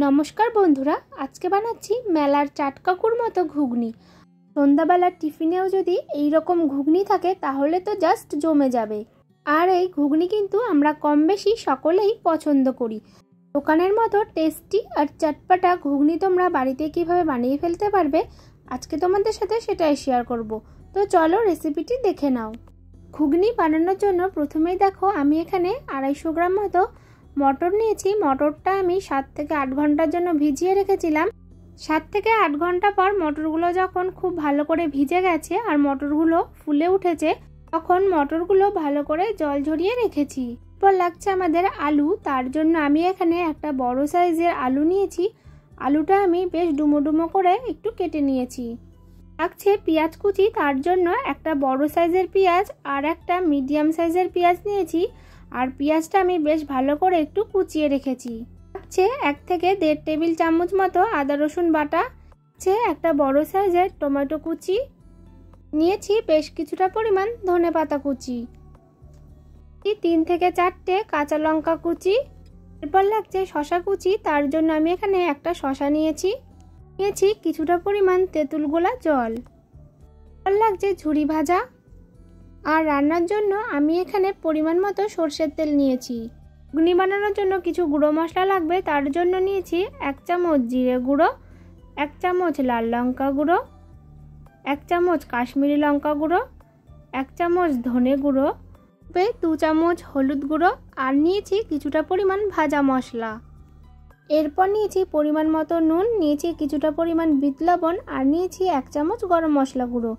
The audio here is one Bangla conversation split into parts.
নমস্কার বন্ধুরা, আজকে বানাচ্ছি মেলার চাটকাকুর মতো ঘুগনি। সন্ধ্যাবেলার টিফিনেও যদি এই রকম ঘুগনি থাকে তাহলে তো জাস্ট জমে যাবে। আর এই ঘুগনি কিন্তু আমরা কম বেশি সকলেই পছন্দ করি। দোকানের মতো টেস্টি আর চটপটা ঘুগনি তোমরা বাড়িতে কিভাবে বানিয়ে ফেলতে পারবে আজকে তোমাদের সাথে সেটাই শেয়ার করব। তো চলো রেসিপিটি দেখে নাও। ঘুগনি বানানোর জন্য প্রথমেই দেখো আমি এখানে 250 গ্রাম মতো মটর নিয়েছি। মটরটা আমি 7 থেকে 8 ঘন্টার জন্য ভিজিয়ে রেখেছিলাম। 7 থেকে 8 ঘন্টা পর মটরগুলো যখন খুব ভালো করে ভিজে গেছে আর মটরগুলো ফুলে উঠেছে তখন মটরগুলো ভালো করে জল ঝরিয়ে রেখেছি। এরপর লাগছে আমাদের আলু। তার জন্য আমি এখানে একটা বড় সাইজের আলু নিয়েছি। আলুটা আমি বেশ ডুমো ডুমো করে একটু কেটে নিয়েছি। লাগছে পেঁয়াজ কুচি। তার জন্য একটা বড় সাইজের পেঁয়াজ আর একটা মিডিয়াম সাইজের পেঁয়াজ নিয়েছি। আর পেঁয়াজটা আমি বেশ ভালো করে একটু কুচিয়ে রেখেছি। লাগছে 1 থেকে 1.5 টেবিল চামচ মতো আদা রসুন বাটা। লাগছে একটা বড় সাইজের টমেটো কুচি। নিয়েছি বেশ কিছুটা পরিমাণ ধনেপাতা কুচি। 3 থেকে 4টে কাঁচা লঙ্কা কুচি। এরপর লাগছে শসা কুচি। তার জন্য আমি এখানে একটা শসা নিয়েছি কিছুটা পরিমাণ তেঁতুল গোলা জল। এরপর লাগছে ঝুরি ভাজা। আর রান্নার জন্য আমি এখানে পরিমাণ মতো সরষের তেল নিয়েছি। ঘুগনি বানানোর জন্য কিছু গুঁড়ো মশলা লাগবে। তার জন্য নিয়েছি 1 চামচ জিরে গুঁড়ো, 1 চামচ লাল লঙ্কা গুঁড়ো, 1 চামচ কাশ্মীরি লঙ্কা গুঁড়ো, 1 চামচ ধনে গুঁড়ো, 2 চামচ হলুদ গুঁড়ো আর নিয়েছি কিছুটা পরিমাণ ভাজা মশলা। এরপর নিয়েছি পরিমাণ মতো নুন, নিয়েছি কিছুটা পরিমাণ বিট লবণ আর নিয়েছি 1 চামচ গরম মশলা গুঁড়ো।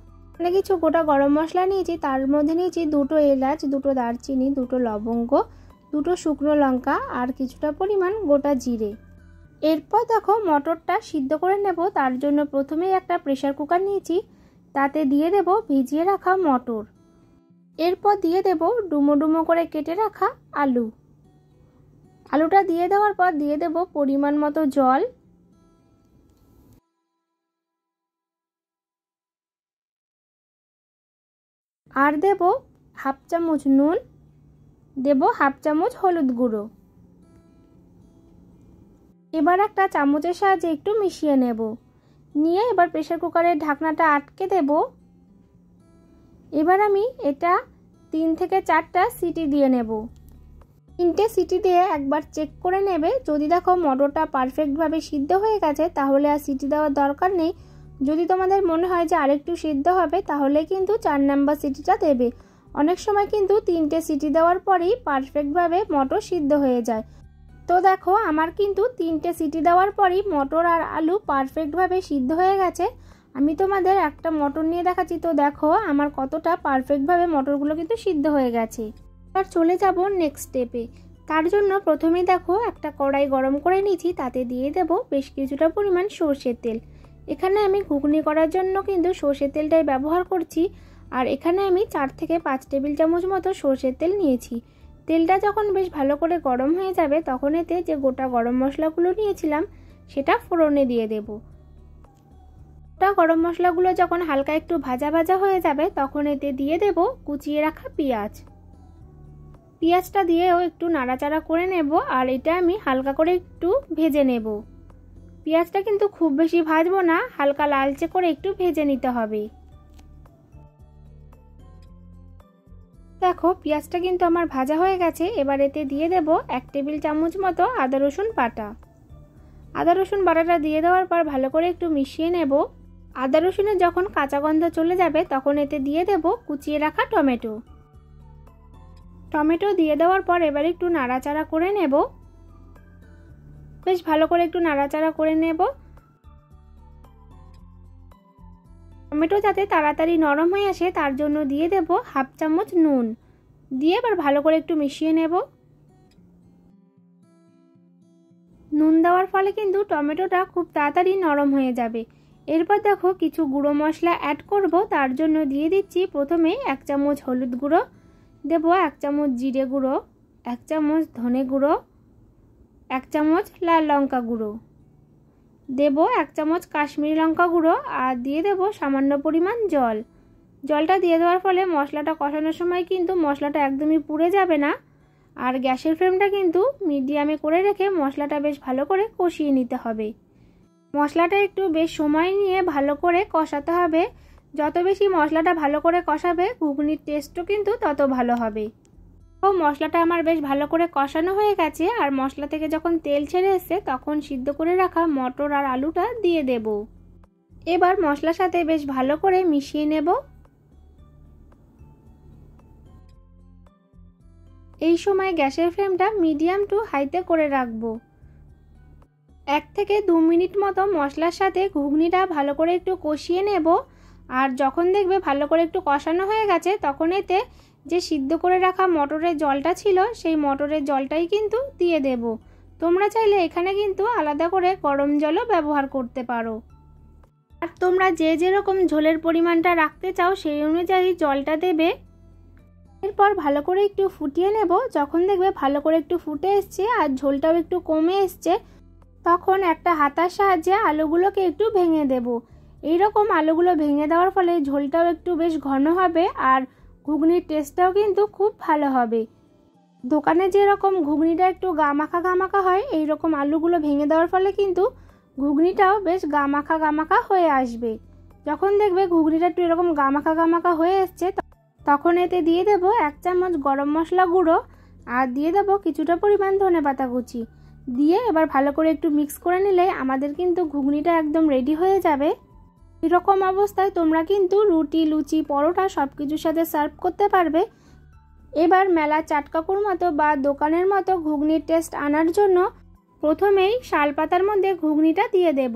কিছু গোটা গরম মশলা নিয়েছি। তার মধ্যে নিয়েছি 2টো এলাচ, 2টো দারচিনি, 2টো লবঙ্গ, 2টো শুকনো লঙ্কা আর কিছুটা পরিমাণ গোটা জিরে। এরপর দেখো মটরটা সিদ্ধ করে নেব। তার জন্য প্রথমেই একটা প্রেসার কুকার নিয়েছি। তাতে দিয়ে দেব ভিজিয়ে রাখা মটর। এরপর দিয়ে দেব ডুমো ডুমো করে কেটে রাখা আলু। আলুটা দিয়ে দেওয়ার পর দিয়ে দেব পরিমাণ মতো জল। আর দেব 1/2 চামচ নুন, দেব 1/2 চামচ হলুদ গুঁড়ো। এবার একটা চামচের সাহায্যে একটু মিশিয়ে নেব। নিয়ে এবার প্রেসার কুকারের ঢাকনাটা আটকে দেব। এবার আমি এটা 3 থেকে 4টা সিটি দিয়ে নেব। 3টে সিটি দিয়ে একবার চেক করে নেবে। যদি দেখো মটরটা পারফেক্টভাবে সিদ্ধ হয়ে গেছে তাহলে আর সিটি দেওয়ার দরকার নেই। যদি তোমাদের মনে হয় যে আরেকটু সিদ্ধ হবে তাহলে কিন্তু 4 নাম্বার সিটিটা দেবে। অনেক সময় কিন্তু 3টে সিটি দেওয়ার পরেই পারফেক্টভাবে মটর সিদ্ধ হয়ে যায়। তো দেখো আমার কিন্তু 3টে সিটি দেওয়ার পরেই মটর আর আলু পারফেক্টভাবে সিদ্ধ হয়ে গেছে। আমি তোমাদের একটা মটর নিয়ে দেখাচ্ছি। তো দেখো আমার কতটা পারফেক্টভাবে মটরগুলো কিন্তু সিদ্ধ হয়ে গেছে। এবার চলে যাব নেক্সট স্টেপে। তার জন্য প্রথমেই দেখো একটা কড়াই গরম করে নিয়েছি। তাতে দিয়ে দেব বেশ কিছুটা পরিমাণ সরষের তেল। এখানে আমি ঘুগনি করার জন্য কিন্তু সরষের তেলটাই ব্যবহার করছি। আর এখানে আমি 4 থেকে 5 টেবিল চামচ মতো সরষের তেল নিয়েছি। তেলটা যখন বেশ ভালো করে গরম হয়ে যাবে তখন এতে যে গোটা গরম মশলাগুলো নিয়েছিলাম সেটা ফোড়নে দিয়ে দেব। গোটা গরম মশলাগুলো যখন হালকা একটু ভাজা ভাজা হয়ে যাবে তখন এতে দিয়ে দেব কুচিয়ে রাখা পেঁয়াজ। পেঁয়াজটা দিয়েও একটু নাড়াচাড়া করে নেব। আর এটা আমি হালকা করে একটু ভেজে নেব। পেঁয়াজটা কিন্তু খুব বেশি ভাজবো না, হালকা লালচে করে একটু ভেজে নিতে হবে। দেখো পেঁয়াজটা কিন্তু আমার ভাজা হয়ে গেছে। এবার এতে দিয়ে দেব 1 টেবিল চামচ মতো আদা রসুন বাটা। আদা রসুন বাটাটা দিয়ে দেওয়ার পর ভালো করে একটু মিশিয়ে নেব। আদা রসুনের যখন কাঁচা গন্ধ চলে যাবে তখন এতে দিয়ে দেব কুচিয়ে রাখা টমেটো। টমেটো দিয়ে দেওয়ার পর এবার একটু নাড়াচাড়া করে নেব। বেশ ভালো করে একটু নাড়াচাড়া করে নেব। টমেটো যাতে তাড়াতাড়ি নরম হয়ে আসে তার জন্য দিয়ে দেব 1/2 চামচ নুন। দিয়ে এবার ভালো করে একটু মিশিয়ে নেব। নুন দেওয়ার ফলে কিন্তু টমেটোটা খুব তাড়াতাড়ি নরম হয়ে যাবে। এরপর দেখো কিছু গুঁড়ো মশলা অ্যাড করব। তার জন্য দিয়ে দিচ্ছি প্রথমে 1 চামচ হলুদ গুঁড়ো, দেব 1 চামচ জিরে গুঁড়ো, 1 চামচ ধনে গুঁড়ো, 1 চামচ লাল লঙ্কা গুঁড়ো, দেব 1 চামচ কাশ্মীরি লঙ্কা গুঁড়ো আর দিয়ে দেব সামান্য পরিমাণ জল। জলটা দিয়ে দেওয়ার ফলে মশলাটা কষানোর সময় কিন্তু মশলাটা একদমই পুড়ে যাবে না আর গ্যাসের ফ্লেমটা কিন্তু মিডিয়ামে করে রেখে মশলাটা বেশ ভালো করে কষিয়ে নিতে হবে। মশলাটা একটু বেশ সময় নিয়ে ভালো করে কষাতে হবে। যত বেশি মশলাটা ভালো করে কষাবে ঘুগনির টেস্টও কিন্তু তত ভালো হবে। তো মশলাটা আমার বেশ ভালো করে কষানো হয়ে গেছে, আর মশলা থেকে যখন তেল ছেড়ে এসছে তখন সিদ্ধ করে রাখা মটর আর আলুটা দিয়ে দেব। এবার মশলার সাথে বেশ ভালো করে মিশিয়ে নেব। এই সময় গ্যাসের ফ্লেমটা মিডিয়াম টু হাইতে করে রাখবো। 1 থেকে 2 মিনিট মতো মশলার সাথে ঘুগনিটা ভালো করে একটু কষিয়ে নেব। আর যখন দেখবে ভালো করে একটু কষানো হয়ে গেছে তখন এতে যে সিদ্ধ করে রাখা মটরের জলটা ছিল সেই মটরের জলটাই কিন্তু দিয়ে দেব। তোমরা চাইলে এখানে কিন্তু আলাদা করে গরম জলও ব্যবহার করতে পারো। আর তোমরা যে যেরকম ঝোলের পরিমাণটা রাখতে চাও সেই অনুযায়ী জলটা দেবে। এরপর ভালো করে একটু ফুটিয়ে নেব। যখন দেখবে ভালো করে একটু ফুটে এসছে আর ঝোলটাও একটু কমে এসছে তখন একটা হাতার সাহায্যে আলুগুলোকে একটু ভেঙে দেব। এইরকম আলুগুলো ভেঙে দেওয়ার ফলে ঝোলটাও একটু বেশ ঘন হবে আর ঘুগনির টেস্টটাও কিন্তু খুব ভালো হবে। দোকানে যেরকম ঘুগনিটা একটু গামাখা হয় এইরকম আলুগুলো ভেঙে দেওয়ার ফলে কিন্তু ঘুগনিটাও বেশ গামাখা হয়ে আসবে। যখন দেখবে ঘুগনিটা একটু এরকম গামাখা হয়ে এসছে তখন এতে দিয়ে দেব 1 চামচ গরম মশলা গুঁড়ো আর দিয়ে দেব কিছুটা পরিমাণ ধনেপাতা কুচি। দিয়ে এবার ভালো করে একটু মিক্স করে নিলে আমাদের কিন্তু ঘুগনিটা একদম রেডি হয়ে যাবে। এরকম অবস্থায় তোমরা কিন্তু রুটি, লুচি, পরোটা সব কিছুর সাথে সার্ভ করতে পারবে। এবার মেলার চাটকাকুর মতো বা দোকানের মতো ঘুগনির টেস্ট আনার জন্য প্রথমেই শালপাতার মধ্যে ঘুগনিটা দিয়ে দেব।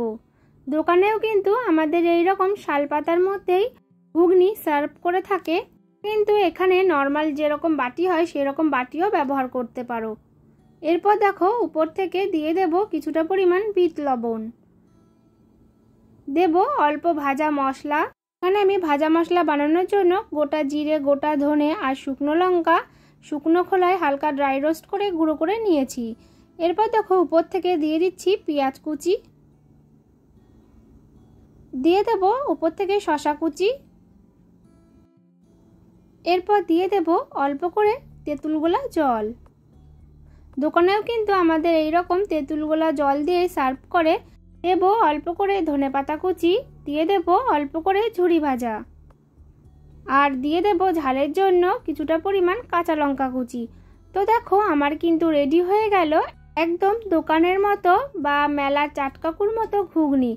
দোকানেও কিন্তু আমাদের এই রকম শালপাতার মধ্যেই ঘুগনি সার্ভ করে থাকে, কিন্তু এখানে নর্মাল যেরকম বাটি হয় সেরকম বাটিও ব্যবহার করতে পারো। এরপর দেখো উপর থেকে দিয়ে দেব কিছুটা পরিমাণ বিট লবণ, দেব অল্প ভাজা মশলা। এখানে আমি ভাজা মশলা বানানোর জন্য গোটা জিরে, গোটা ধনে আর শুকনো লঙ্কা শুকনো খোলায় হালকা ড্রাই রোস্ট করে গুঁড়ো করে নিয়েছি। এরপর দেখো উপর থেকে দিয়ে দিচ্ছি পেঁয়াজ কুচি, দিয়ে দেব উপর থেকে শসা কুচি, এরপর দিয়ে দেব অল্প করে তেঁতুল গোলা জল। দোকানেও কিন্তু আমাদের এই রকম তেঁতুল গোলা জল দিয়ে সার্ভ করে। দেব অল্প করে ধনেপাতা কুচি, দিয়ে দেব অল্প করে ঝুরি ভাজা, আর দিয়ে দেব ঝালের জন্য কিছুটা পরিমাণ কাঁচা লঙ্কা কুচি। তো দেখো আমার কিন্তু রেডি হয়ে গেল একদম দোকানের মতো বা মেলার চাটকাকুর মতো ঘুগনি।